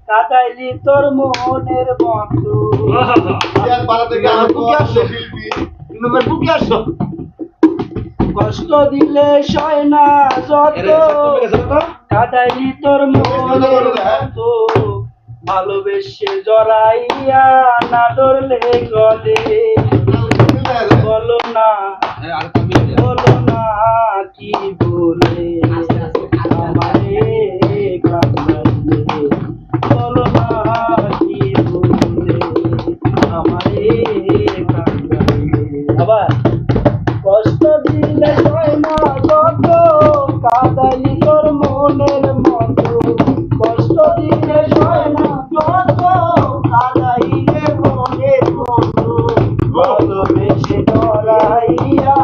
কাটাইলি তোর মনের মতো কষ্ট দিলে সয় না যত কাটাইলি তোর মনের মতো ভালোবেসে জড়াইয়া না ধরলে গলে বলো না কি বলে আমারে কাঁদাইলে বলো না কি বলে আমারে কাঁদাইলে আবার কষ্ট দিলে সয় না যত কাঁদাইলি তোর মনের মতো কষ্ট দিলে সয় না যত কাঁদাইলে মনের মতো ভালোবেসে ডরাইয়া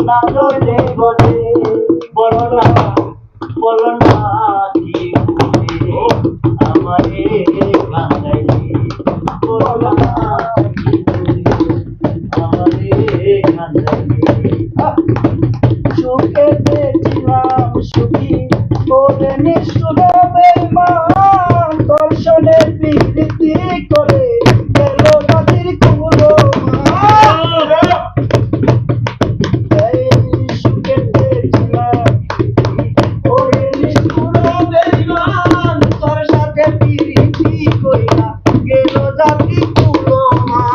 না ধরলে বলে বলো না কি বলে আমারে কাঁদাইলে বলো না কি বলে আমারে কাঁদাইলে সুখেতে ছিলাম সুখী বলে নিষ্ঠুর বেঈমান দর্শনে বিকৃতি করে গেল জাতির কুলো সুখেতে ছিলাম বলে নিষ্ঠুর বেঈমান তোর সাথে বিকৃতি কইরা গেল জাতির কুলো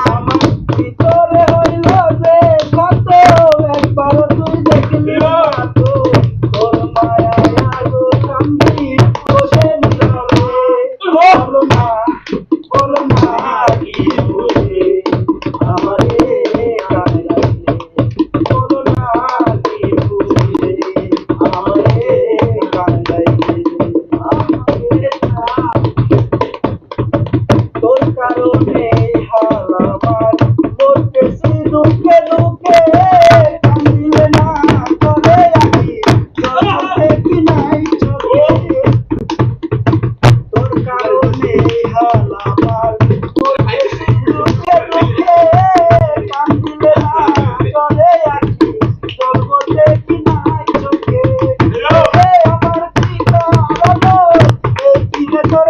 আমার ভিতরে হইল যে কত একবার তুই দেখলি তো তোর মায়ায় আগো কান্দি বসে নিলামে বলো না কি বলে আমারে কাঁদাইলে বলো না কি বলে আমারে কাঁদাইলে তোর কারণে হাল আমার বলতেছি দুঃখে দুঃখে কান্দিলে না করে আমি চোখে কি নাই চোখে তোর কারণে হাল আমার বলতেছি দুঃখে দুঃখে কান্দিলে না করে আমি চোখে কি নাই চোখে আমার কি কারণ এই কি রে তোর